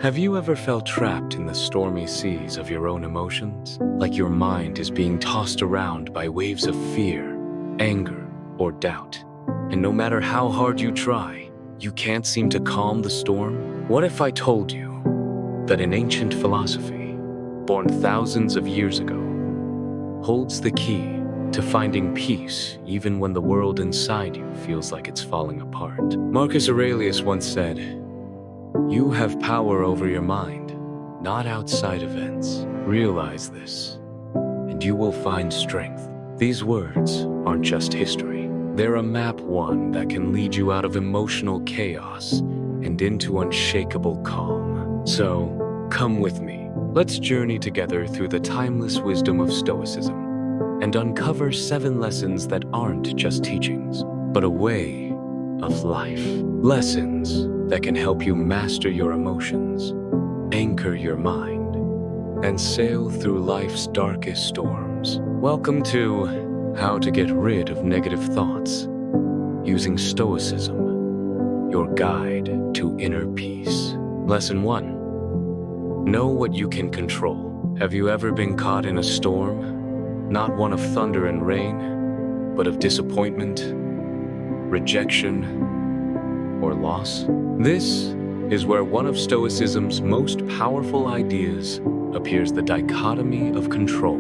Have you ever felt trapped in the stormy seas of your own emotions? Like your mind is being tossed around by waves of fear, anger, or doubt. And no matter how hard you try, you can't seem to calm the storm? What if I told you that an ancient philosophy, born thousands of years ago, holds the key to finding peace even when the world inside you feels like it's falling apart? Marcus Aurelius once said, "You have power over your mind, not outside events. Realize this, and you will find strength." These words aren't just history. They're a map one that can lead you out of emotional chaos and into unshakable calm. So, come with me. Let's journey together through the timeless wisdom of Stoicism and uncover 7 lessons that aren't just teachings, but a way of life. Lessons that can help you master your emotions, anchor your mind, and sail through life's darkest storms. Welcome to How to Get Rid of Negative Thoughts Using Stoicism, your guide to inner peace. Lesson 1. Know what you can control. Have you ever been caught in a storm? Not one of thunder and rain, but of disappointment, rejection, or loss? This is where one of Stoicism's most powerful ideas appears: the dichotomy of control.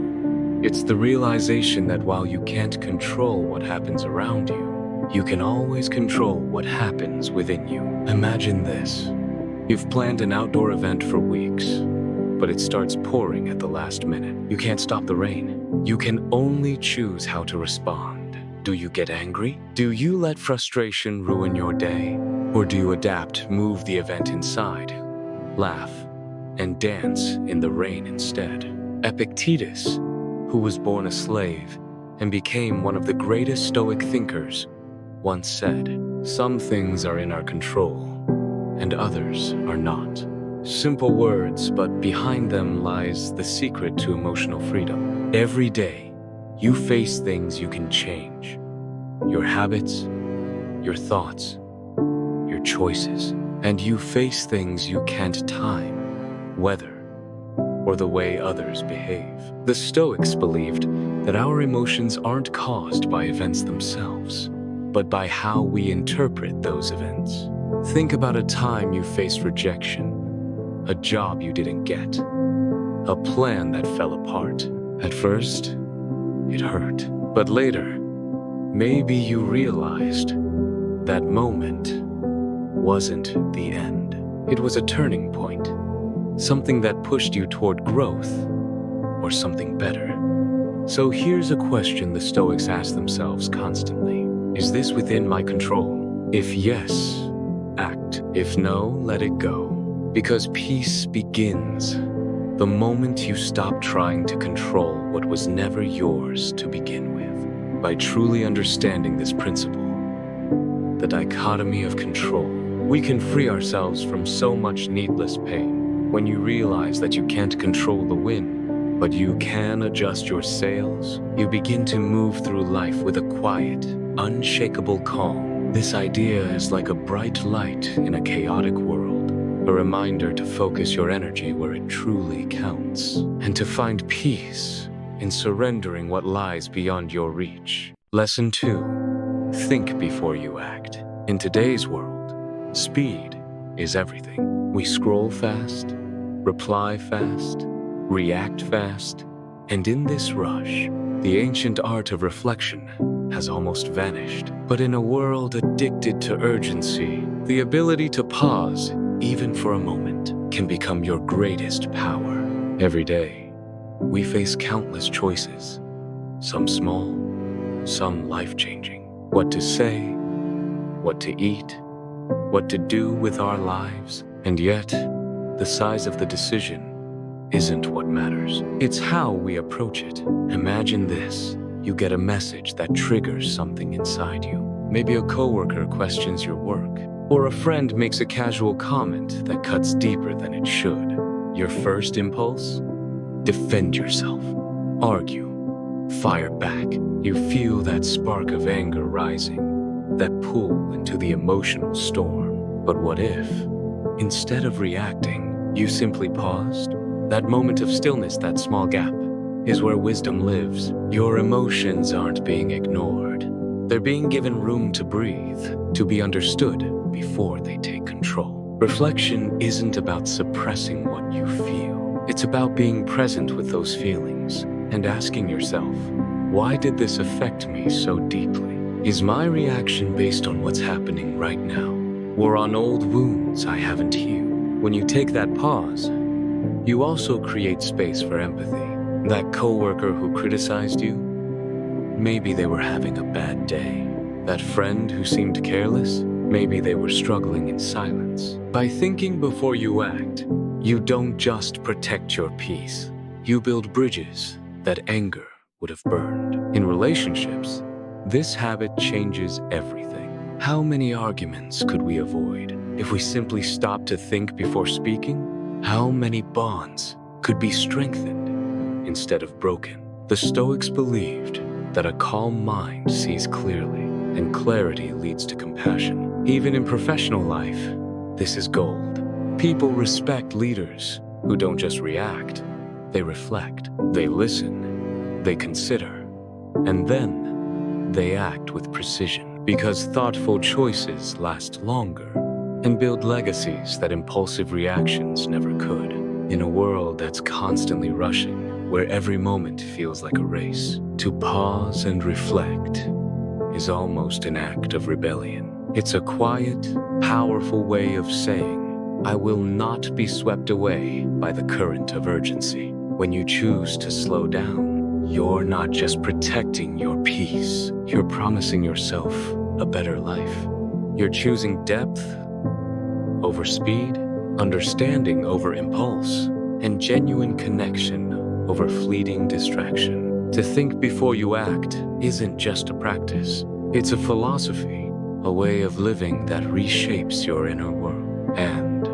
It's the realization that while you can't control what happens around you, you can always control what happens within you. Imagine this. You've planned an outdoor event for weeks, but it starts pouring at the last minute. You can't stop the rain. You can only choose how to respond. Do you get angry? Do you let frustration ruin your day? Or do you adapt, move the event inside, laugh, and dance in the rain instead? Epictetus, who was born a slave and became one of the greatest Stoic thinkers, once said, "Some things are in our control, and others are not." Simple words, but behind them lies the secret to emotional freedom. Every day, you face things you can change. Your habits, your thoughts, your choices. And you face things you can't time, weather, or the way others behave. The Stoics believed that our emotions aren't caused by events themselves, but by how we interpret those events. Think about a time you faced rejection, a job you didn't get, a plan that fell apart. At first, it hurt. But later, maybe you realized that moment wasn't the end. It was a turning point, something that pushed you toward growth or something better. So here's a question the Stoics ask themselves constantly. Is this within my control? If yes, act. If no, let it go. Because peace begins the moment you stop trying to control what was never yours to begin with. By truly understanding this principle, the dichotomy of control, we can free ourselves from so much needless pain. When you realize that you can't control the wind, but you can adjust your sails, you begin to move through life with a quiet, unshakable calm. This idea is like a bright light in a chaotic world, a reminder to focus your energy where it truly counts, and to find peace in surrendering what lies beyond your reach. Lesson 2. Think before you act. In today's world, speed is everything. We scroll fast, reply fast, react fast, and in this rush, the ancient art of reflection has almost vanished. But in a world addicted to urgency, the ability to pause, even for a moment, can become your greatest power. Every day, we face countless choices, some small, some life-changing. What to say, what to eat, what to do with our lives. And yet, the size of the decision isn't what matters. It's how we approach it. Imagine this. You get a message that triggers something inside you. Maybe a coworker questions your work, or a friend makes a casual comment that cuts deeper than it should. Your first impulse? Defend yourself. Argue. Fire back. You feel that spark of anger rising, that pull into the emotional storm. But what if, instead of reacting, You simply paused. That moment of stillness, that small gap, is where wisdom lives. Your emotions aren't being ignored. They're being given room to breathe, to be understood before they take control. Reflection isn't about suppressing what you feel. It's about being present with those feelings and asking yourself, why did this affect me so deeply? Is my reaction based on what's happening right now, or on old wounds I haven't healed? When you take that pause, you also create space for empathy. That coworker who criticized you, maybe they were having a bad day. That friend who seemed careless, maybe they were struggling in silence. By thinking before you act, you don't just protect your peace. You build bridges that anger would have burned. In relationships, this habit changes everything. How many arguments could we avoid if we simply stopped to think before speaking? How many bonds could be strengthened instead of broken? The Stoics believed that a calm mind sees clearly, and clarity leads to compassion. Even in professional life, this is gold. People respect leaders who don't just react, they reflect, they listen, they consider, and then they act with precision. Because thoughtful choices last longer and build legacies that impulsive reactions never could. In a world that's constantly rushing, where every moment feels like a race, to pause and reflect is almost an act of rebellion. It's a quiet, powerful way of saying, I will not be swept away by the current of urgency. When you choose to slow down, you're not just protecting your peace, you're promising yourself a better life. You're choosing depth over speed, understanding over impulse, and genuine connection over fleeting distraction. To think before you act isn't just a practice. It's a philosophy, a way of living that reshapes your inner world and,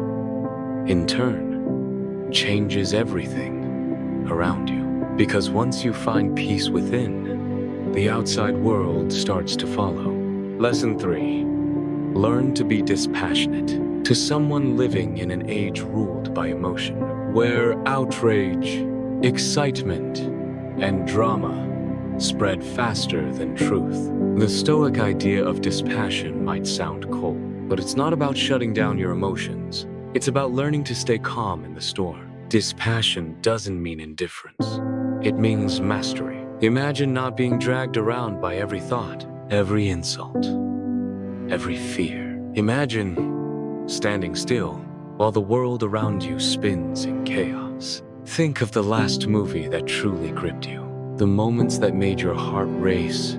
in turn, changes everything around you. Because once you find peace within, the outside world starts to follow. Lesson 3. Learn to be dispassionate. To someone living in an age ruled by emotion, where outrage, excitement, and drama spread faster than truth, the Stoic idea of dispassion might sound cold, but it's not about shutting down your emotions. It's about learning to stay calm in the storm. Dispassion doesn't mean indifference. It means mastery. Imagine not being dragged around by every thought, every insult, every fear. Imagine standing still while the world around you spins in chaos. Think of the last movie that truly gripped you. The moments that made your heart race,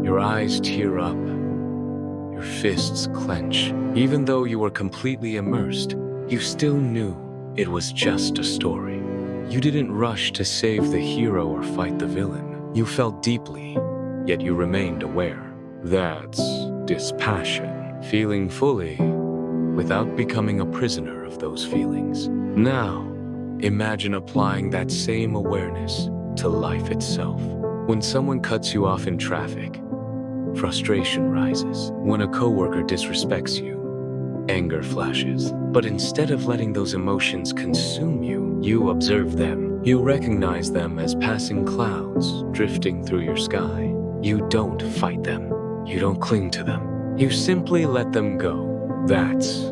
your eyes tear up, your fists clench. Even though you were completely immersed, you still knew it was just a story. You didn't rush to save the hero or fight the villain. You felt deeply, yet you remained aware. That's dispassion. Feeling fully without becoming a prisoner of those feelings. Now, imagine applying that same awareness to life itself. When someone cuts you off in traffic, frustration rises. When a coworker disrespects you, anger flashes. But instead of letting those emotions consume you, you observe them. You recognize them as passing clouds drifting through your sky. You don't fight them. You don't cling to them. You simply let them go. That's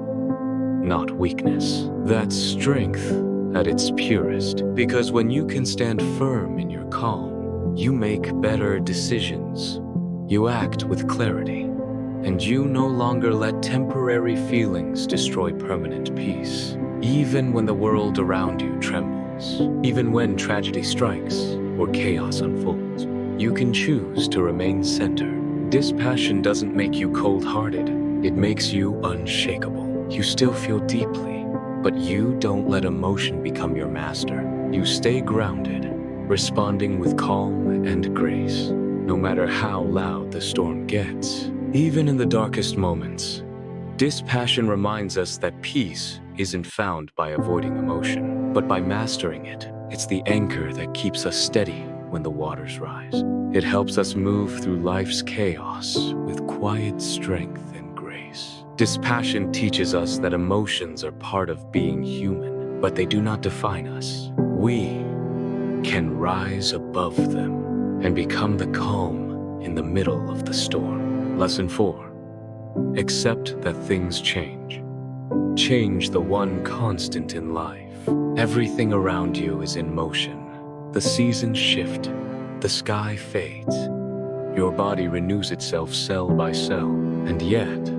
not weakness. That's strength at its purest. Because when you can stand firm in your calm, you make better decisions. You act with clarity, and you no longer let temporary feelings destroy permanent peace. Even when the world around you trembles, even when tragedy strikes or chaos unfolds, you can choose to remain centered. Dispassion doesn't make you cold-hearted. It makes you unshakable. You still feel deeply, but you don't let emotion become your master. You stay grounded, responding with calm and grace, no matter how loud the storm gets. Even in the darkest moments, dispassion reminds us that peace isn't found by avoiding emotion, but by mastering it. It's the anchor that keeps us steady when the waters rise. It helps us move through life's chaos with quiet strength and grace. Dispassion teaches us that emotions are part of being human, but they do not define us. We can rise above them and become the calm in the middle of the storm. Lesson 4. Accept that things change. Change the one constant in life. Everything around you is in motion. The seasons shift. The sky fades. Your body renews itself cell by cell. And yet,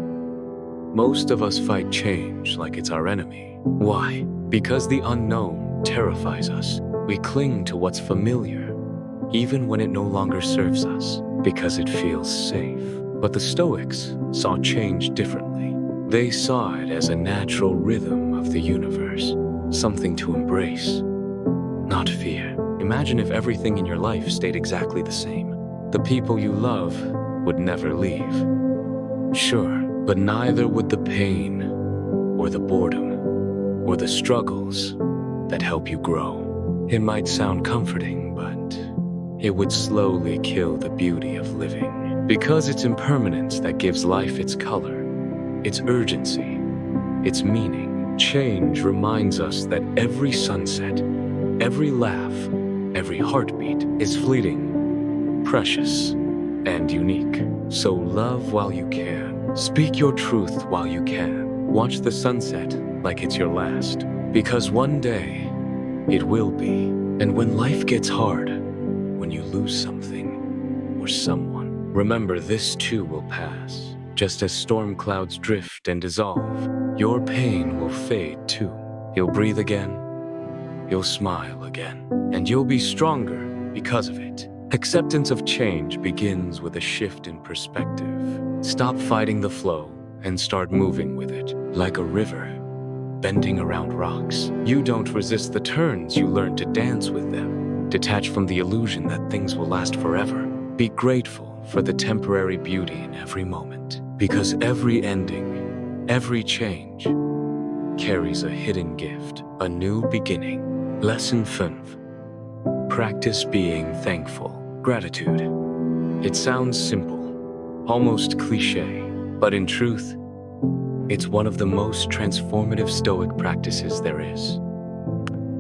most of us fight change like it's our enemy. Why? Because the unknown terrifies us. We cling to what's familiar, even when it no longer serves us, because it feels safe. But the Stoics saw change differently. They saw it as a natural rhythm of the universe, something to embrace, not fear. Imagine if everything in your life stayed exactly the same. The people you love would never leave. Sure, but neither would the pain, or the boredom, or the struggles that help you grow. It might sound comforting, but it would slowly kill the beauty of living. Because it's impermanence that gives life its color, its urgency, its meaning. Change reminds us that every sunset, every laugh, every heartbeat is fleeting, precious, and unique. So love while you can. Speak your truth while you can. Watch the sunset like it's your last. Because one day, it will be. And when life gets hard, when you lose something or someone, remember this too will pass. Just as storm clouds drift and dissolve, your pain will fade too. You'll breathe again, you'll smile again, and you'll be stronger because of it. Acceptance of change begins with a shift in perspective. Stop fighting the flow and start moving with it, like a river, bending around rocks. You don't resist the turns, you learn to dance with them. Detach from the illusion that things will last forever. Be grateful for the temporary beauty in every moment, because every ending, every change, carries a hidden gift, a new beginning. Lesson 5. Practice being thankful. Gratitude. It sounds simple, almost cliche, but in truth, it's one of the most transformative Stoic practices there is.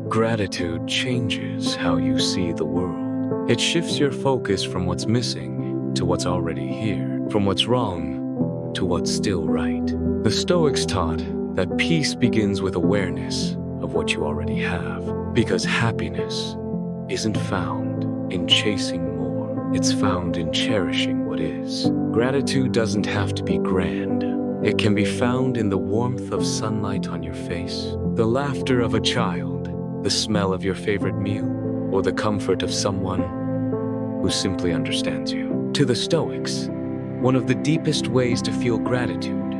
Gratitude changes how you see the world. It shifts your focus from what's missing to what's already here, from what's wrong to what's still right. The Stoics taught that peace begins with awareness of what you already have, because happiness isn't found in chasing more. It's found in cherishing what is. Gratitude doesn't have to be grand. It can be found in the warmth of sunlight on your face, the laughter of a child, the smell of your favorite meal, or the comfort of someone who simply understands you. To the Stoics, one of the deepest ways to feel gratitude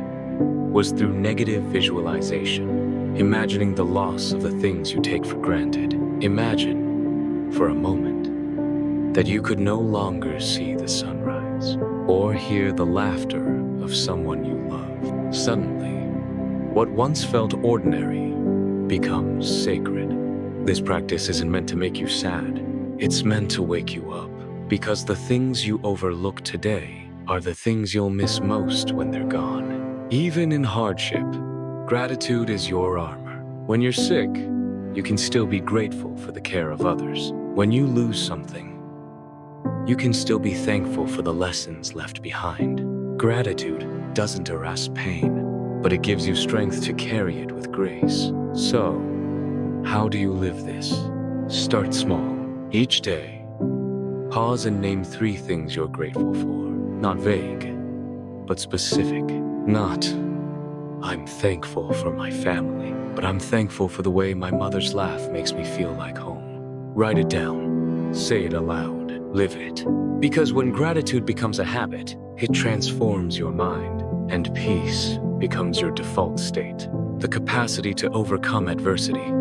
was through negative visualization, imagining the loss of the things you take for granted. Imagine, for a moment, that you could no longer see the sunrise or hear the laughter of someone you love. Suddenly, what once felt ordinary becomes sacred. This practice isn't meant to make you sad. It's meant to wake you up, because the things you overlook today are the things you'll miss most when they're gone. Even in hardship, gratitude is your armor. When you're sick, you can still be grateful for the care of others. When you lose something, you can still be thankful for the lessons left behind. Gratitude doesn't erase pain, but it gives you strength to carry it with grace. So, how do you live this? Start small. Each day, pause and name 3 things you're grateful for. Not vague, but specific. Not, I'm thankful for my family, but I'm thankful for the way my mother's laugh makes me feel like home. Write it down. Say it aloud. Live it. Because when gratitude becomes a habit, it transforms your mind, and peace becomes your default state. The capacity to overcome adversity,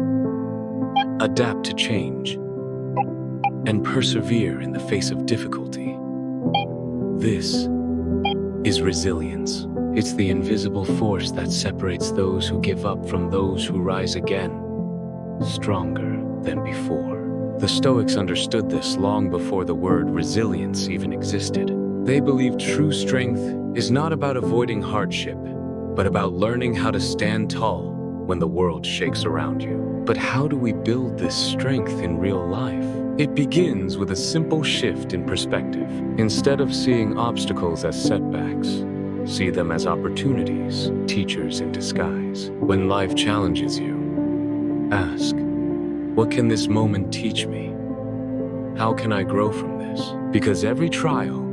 adapt to change, and persevere in the face of difficulty. This is resilience. It's the invisible force that separates those who give up from those who rise again, stronger than before. The Stoics understood this long before the word resilience even existed. They believed true strength is not about avoiding hardship, but about learning how to stand tall when the world shakes around you. But how do we build this strength in real life? It begins with a simple shift in perspective. Instead of seeing obstacles as setbacks, see them as opportunities, teachers in disguise. When life challenges you, ask, what can this moment teach me? How can I grow from this? Because every trial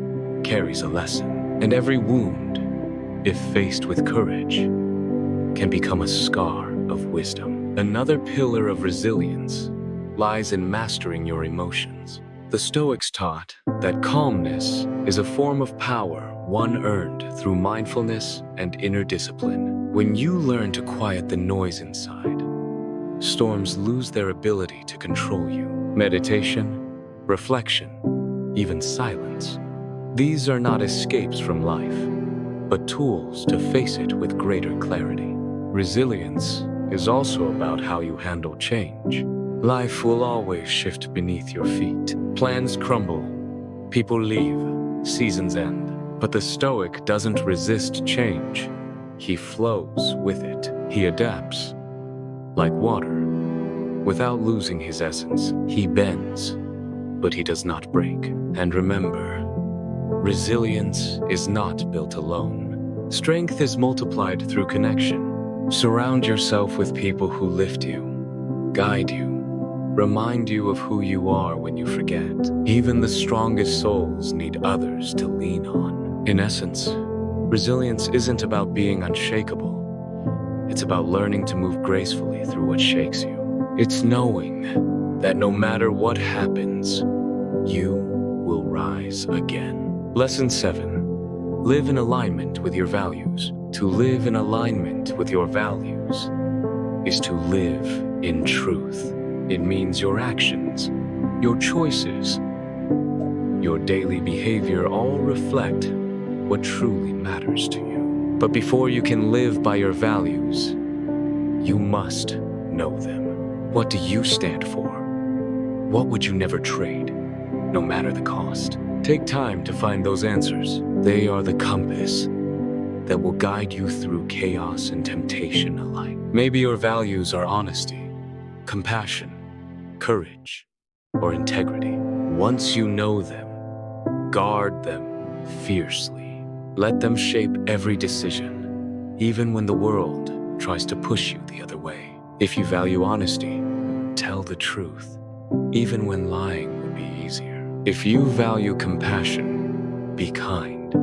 carries a lesson, and every wound, if faced with courage, can become a scar of wisdom. Another pillar of resilience lies in mastering your emotions. The Stoics taught that calmness is a form of power one earned through mindfulness and inner discipline. When you learn to quiet the noise inside, storms lose their ability to control you. Meditation, reflection, even silence. These are not escapes from life, but tools to face it with greater clarity. Resilience is also about how you handle change. Life will always shift beneath your feet. Plans crumble, people leave, seasons end. But the Stoic doesn't resist change. He flows with it. He adapts, like water. Without losing his essence, he bends, but he does not break. And remember, resilience is not built alone. Strength is multiplied through connection. Surround yourself with people who lift you, guide you, remind you of who you are when you forget. Even the strongest souls need others to lean on. In essence, resilience isn't about being unshakable. It's about learning to move gracefully through what shakes you. It's knowing that no matter what happens, you will rise again. Lesson 7. Live in alignment with your values. To live in alignment with your values is to live in truth. It means your actions, your choices, your daily behavior all reflect what truly matters to you. But before you can live by your values, you must know them. What do you stand for? What would you never trade, no matter the cost? Take time to find those answers. They are the compass that will guide you through chaos and temptation alike. Maybe your values are honesty, compassion, courage, or integrity. Once you know them, guard them fiercely. Let them shape every decision, even when the world tries to push you the other way. If you value honesty, tell the truth, even when lying would be easier. If you value compassion, be kind,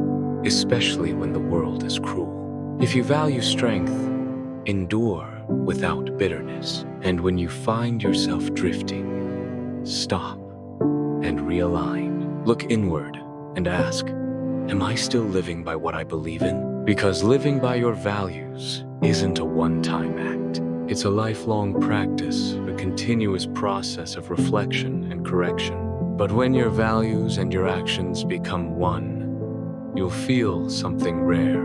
especially when the world is cruel. If you value strength, endure without bitterness. And when you find yourself drifting, stop and realign. Look inward and ask, am I still living by what I believe in? Because living by your values isn't a one-time act. It's a lifelong practice, a continuous process of reflection and correction. But when your values and your actions become one, you'll feel something rare,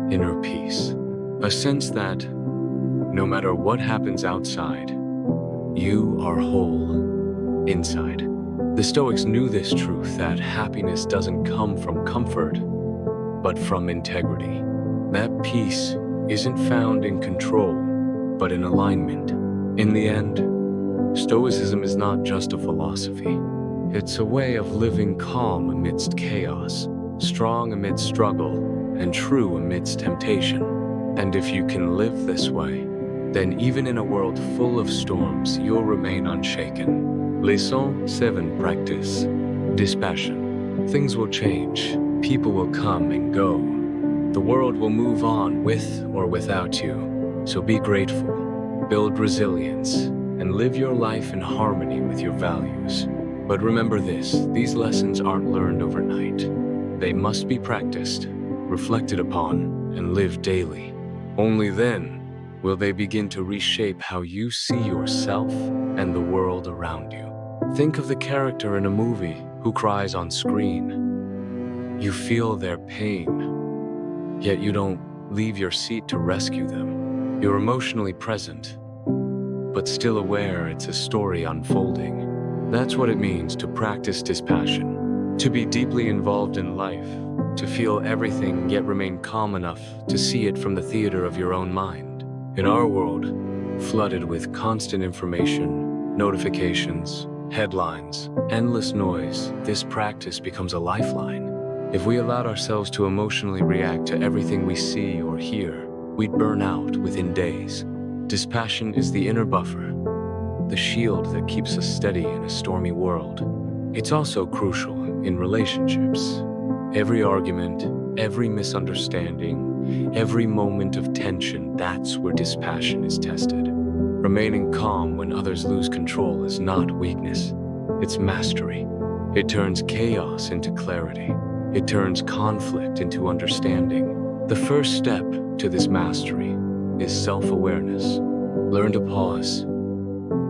inner peace. A sense that no matter what happens outside, you are whole inside. The Stoics knew this truth, that happiness doesn't come from comfort, but from integrity. That peace isn't found in control, but in alignment. In the end, Stoicism is not just a philosophy. It's a way of living calm amidst chaos, strong amidst struggle, and true amidst temptation. And if you can live this way, then even in a world full of storms, you'll remain unshaken. Lesson 7. Practice dispassion. Things will change. People will come and go. The world will move on with or without you. So be grateful, build resilience, and live your life in harmony with your values. But remember this, these lessons aren't learned overnight. They must be practiced, reflected upon, and lived daily. Only then will they begin to reshape how you see yourself and the world around you. Think of the character in a movie who cries on screen. You feel their pain, yet you don't leave your seat to rescue them. You're emotionally present, but still aware it's a story unfolding. That's what it means to practice dispassion, to be deeply involved in life, to feel everything yet remain calm enough to see it from the theater of your own mind. In our world, flooded with constant information, notifications, headlines, endless noise, this practice becomes a lifeline. If we allowed ourselves to emotionally react to everything we see or hear, we'd burn out within days. Dispassion is the inner buffer, the shield that keeps us steady in a stormy world. It's also crucial in relationships. Every argument, every misunderstanding, every moment of tension, that's where dispassion is tested. Remaining calm when others lose control is not weakness, it's mastery. It turns chaos into clarity. It turns conflict into understanding. The first step to this mastery is self-awareness. Learn to pause,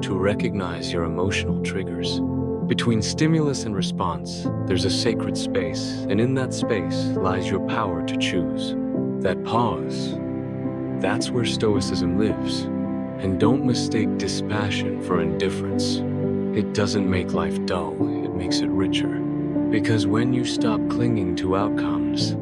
to recognize your emotional triggers. Between stimulus and response, there's a sacred space, and in that space lies your power to choose. That pause, that's where Stoicism lives. And don't mistake dispassion for indifference. It doesn't make life dull, it makes it richer. Because when you stop clinging to outcomes,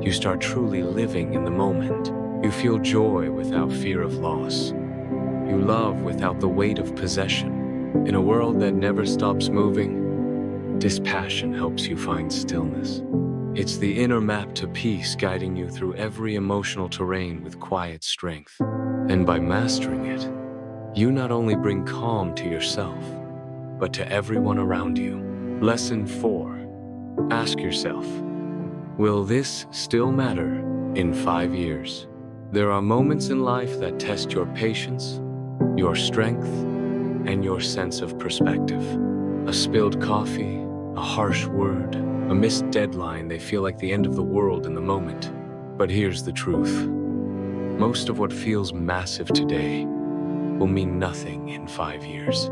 you start truly living in the moment. You feel joy without fear of loss. You love without the weight of possession. In a world that never stops moving, dispassion helps you find stillness. It's the inner map to peace, guiding you through every emotional terrain with quiet strength. And by mastering it, you not only bring calm to yourself, but to everyone around you. Lesson 4. Ask yourself, will this still matter in 5 years? There are moments in life that test your patience, your strength, and your sense of perspective. A spilled coffee, a harsh word, a missed deadline, they feel like the end of the world in the moment. But here's the truth. Most of what feels massive today will mean nothing in 5 years.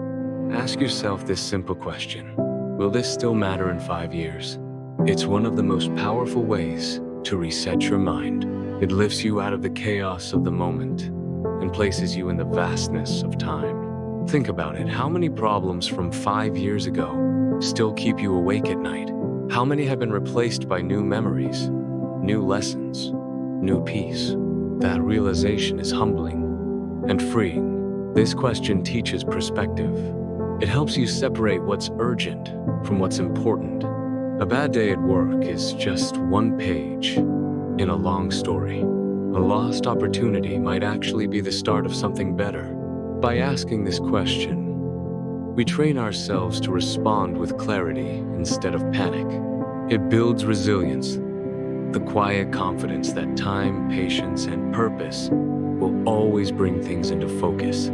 Ask yourself this simple question. Will this still matter in 5 years? It's one of the most powerful ways to reset your mind. It lifts you out of the chaos of the moment and places you in the vastness of time. Think about it. How many problems from 5 years ago still keep you awake at night? How many have been replaced by new memories, new lessons, new peace? That realization is humbling and freeing. This question teaches perspective. It helps you separate what's urgent from what's important. A bad day at work is just one page in a long story. A lost opportunity might actually be the start of something better. By asking this question, we train ourselves to respond with clarity instead of panic. It builds resilience, the quiet confidence that time, patience, and purpose will always bring things into focus.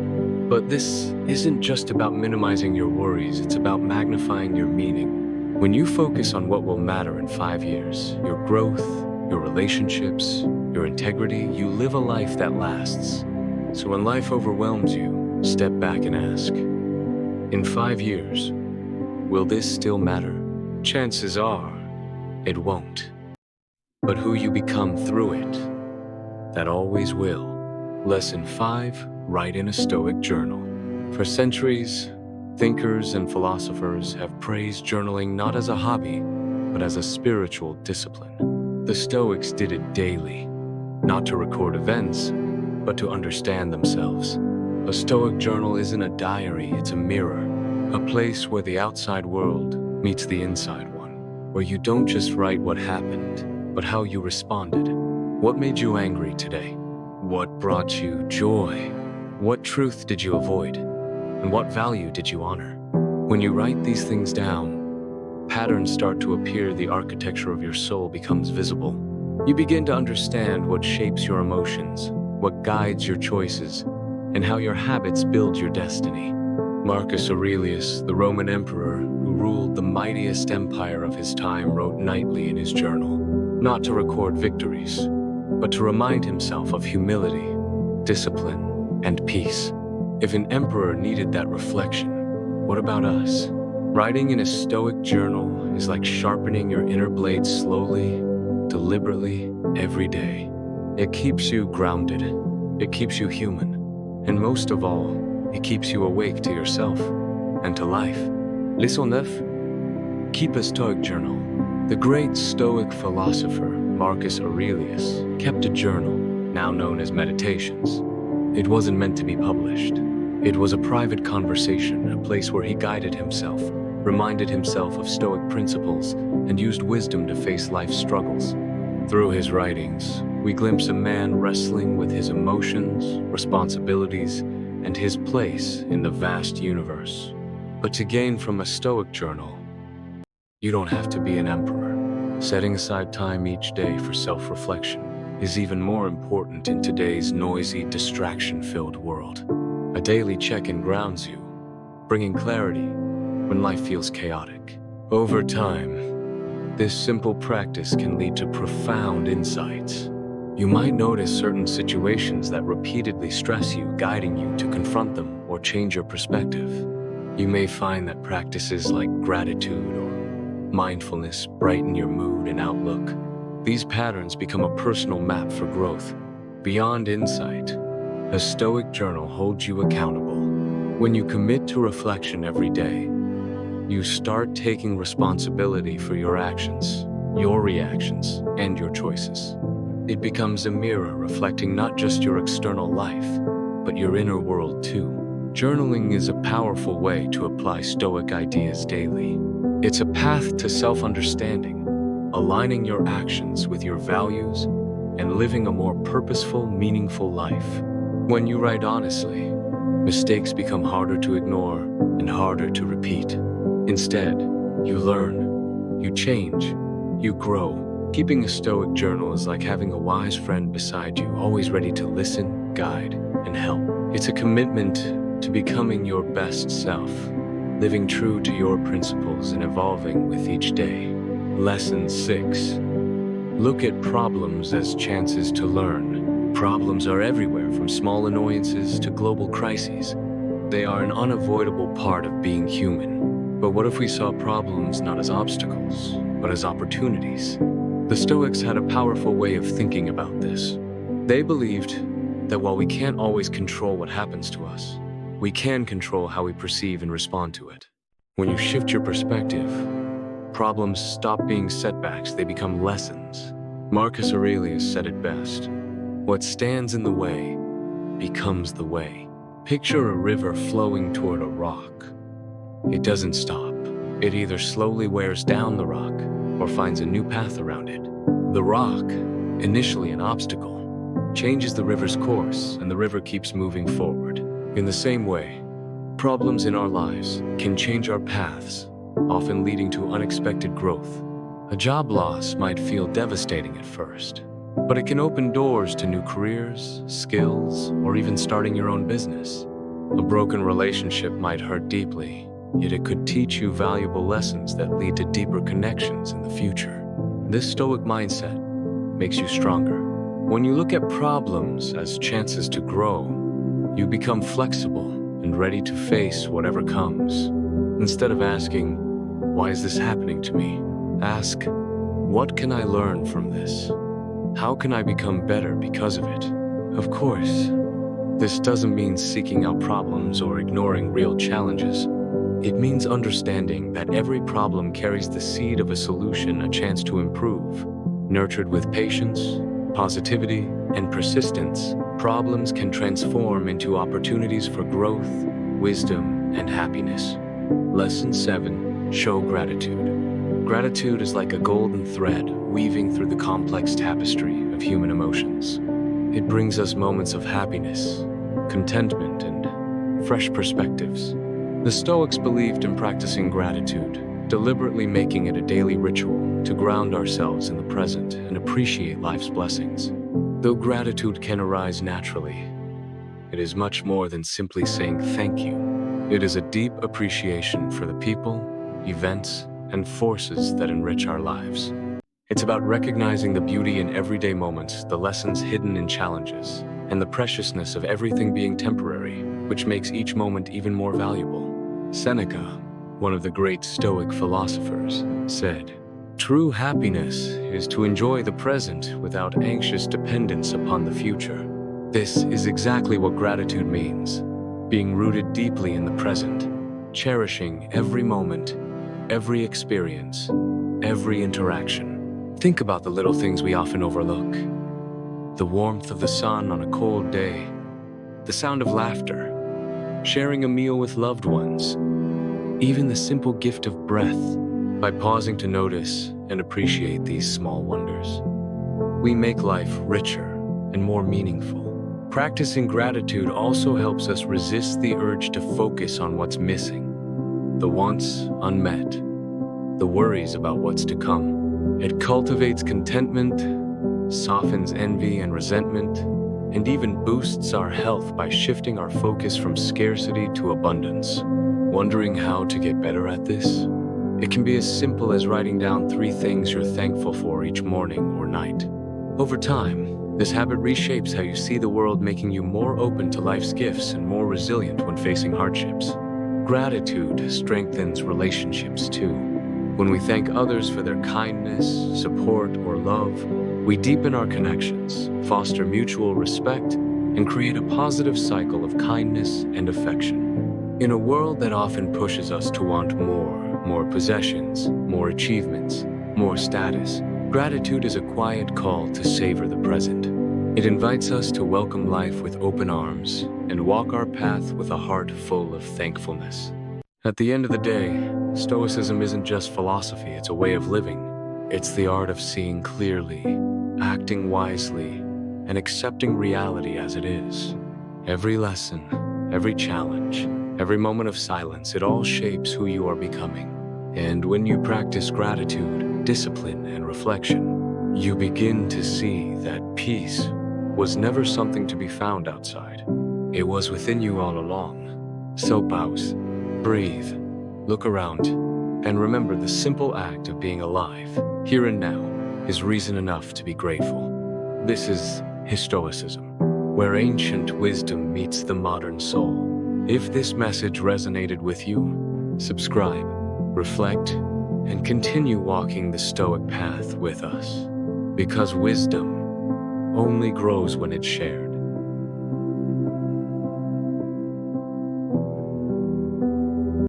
But this isn't just about minimizing your worries, it's about magnifying your meaning. When you focus on what will matter in 5 years, your growth, your relationships, your integrity, you live a life that lasts. So when life overwhelms you, step back and ask, in 5 years, will this still matter? Chances are, it won't. But who you become through it, that always will. Lesson 5, write in a Stoic journal. For centuries, thinkers and philosophers have praised journaling not as a hobby, but as a spiritual discipline. The Stoics did it daily, not to record events, but to understand themselves. A Stoic journal isn't a diary, it's a mirror, a place where the outside world meets the inside one, where you don't just write what happened, but how you responded. What made you angry today? What brought you joy? What truth did you avoid? And what value did you honor? When you write these things down, patterns start to appear, the architecture of your soul becomes visible. You begin to understand what shapes your emotions, what guides your choices, and how your habits build your destiny. Marcus Aurelius, the Roman emperor who ruled the mightiest empire of his time, wrote nightly in his journal, not to record victories, but to remind himself of humility, discipline, and peace. If an emperor needed that reflection, what about us? Writing in a Stoic journal is like sharpening your inner blade slowly, deliberately, every day. It keeps you grounded, it keeps you human, and most of all, it keeps you awake to yourself and to life. Leçon 9. Keep a Stoic journal. The great Stoic philosopher Marcus Aurelius kept a journal, now known as Meditations. It wasn't meant to be published. It was a private conversation, a place where he guided himself, reminded himself of Stoic principles, and used wisdom to face life's struggles. Through his writings, we glimpse a man wrestling with his emotions, responsibilities, and his place in the vast universe. But to gain from a Stoic journal, you don't have to be an emperor. Setting aside time each day for self-reflection is even more important in today's noisy, distraction-filled world. A daily check-in grounds you, bringing clarity when life feels chaotic. Over time, this simple practice can lead to profound insights. You might notice certain situations that repeatedly stress you, guiding you to confront them or change your perspective. You may find that practices like gratitude or mindfulness brighten your mood and outlook. These patterns become a personal map for growth. Beyond insight, a Stoic journal holds you accountable. When you commit to reflection every day, you start taking responsibility for your actions, your reactions, and your choices. It becomes a mirror reflecting not just your external life, but your inner world too. Journaling is a powerful way to apply Stoic ideas daily. It's a path to self-understanding, aligning your actions with your values, and living a more purposeful, meaningful life. When you write honestly, mistakes become harder to ignore and harder to repeat. Instead, you learn, you change, you grow. Keeping a Stoic journal is like having a wise friend beside you, always ready to listen, guide, and help. It's a commitment to becoming your best self, living true to your principles and evolving with each day. Lesson 6. Look at problems as chances to learn. Problems are everywhere, from small annoyances to global crises. They are an unavoidable part of being human. But what if we saw problems not as obstacles, but as opportunities? The Stoics had a powerful way of thinking about this. They believed that while we can't always control what happens to us, we can control how we perceive and respond to it. When you shift your perspective, problems stop being setbacks, they become lessons. Marcus Aurelius said it best: what stands in the way becomes the way. Picture a river flowing toward a rock. It doesn't stop. It either slowly wears down the rock or finds a new path around it. The rock, initially an obstacle, changes the river's course, and the river keeps moving forward. In the same way, problems in our lives can change our paths, often leading to unexpected growth. A job loss might feel devastating at first, but it can open doors to new careers, skills, or even starting your own business. A broken relationship might hurt deeply, yet it could teach you valuable lessons that lead to deeper connections in the future. This Stoic mindset makes you stronger. When you look at problems as chances to grow, you become flexible and ready to face whatever comes. Instead of asking, "Why is this happening to me?" ask, "What can I learn from this? How can I become better because of it?" Of course, this doesn't mean seeking out problems or ignoring real challenges. It means understanding that every problem carries the seed of a solution, a chance to improve. Nurtured with patience, positivity, and persistence, problems can transform into opportunities for growth, wisdom, and happiness. Lesson 7. Show gratitude. Gratitude is like a golden thread weaving through the complex tapestry of human emotions. It brings us moments of happiness, contentment, and fresh perspectives. The Stoics believed in practicing gratitude, deliberately making it a daily ritual to ground ourselves in the present and appreciate life's blessings. Though gratitude can arise naturally, it is much more than simply saying thank you. It is a deep appreciation for the people, events, and forces that enrich our lives. It's about recognizing the beauty in everyday moments, the lessons hidden in challenges, and the preciousness of everything being temporary, which makes each moment even more valuable. Seneca, one of the great Stoic philosophers, said, "True happiness is to enjoy the present without anxious dependence upon the future." This is exactly what gratitude means: being rooted deeply in the present, cherishing every moment, every experience, every interaction. Think about the little things we often overlook. The warmth of the sun on a cold day, the sound of laughter, sharing a meal with loved ones, even the simple gift of breath. By pausing to notice and appreciate these small wonders, we make life richer and more meaningful. Practicing gratitude also helps us resist the urge to focus on what's missing, the wants unmet, the worries about what's to come. It cultivates contentment, softens envy and resentment, and even boosts our health by shifting our focus from scarcity to abundance. Wondering how to get better at this? It can be as simple as writing down 3 things you're thankful for each morning or night. Over time, this habit reshapes how you see the world, making you more open to life's gifts and more resilient when facing hardships. Gratitude strengthens relationships too. When we thank others for their kindness, support, or love, we deepen our connections, foster mutual respect, and create a positive cycle of kindness and affection. In a world that often pushes us to want more possessions, more achievements, more status, gratitude is a quiet call to savor the present. It invites us to welcome life with open arms and walk our path with a heart full of thankfulness. At the end of the day, Stoicism isn't just philosophy, it's a way of living. It's the art of seeing clearly, acting wisely, and accepting reality as it is. Every lesson, every challenge, every moment of silence, it all shapes who you are becoming. And when you practice gratitude, discipline, and reflection, you begin to see that peace was never something to be found outside. It was within you all along. So pause, breathe, look around, and remember the simple act of being alive, here and now, is reason enough to be grateful. This is Histoicism, where ancient wisdom meets the modern soul. If this message resonated with you, subscribe, reflect, and continue walking the Stoic path with us. Because wisdom only grows when it's shared.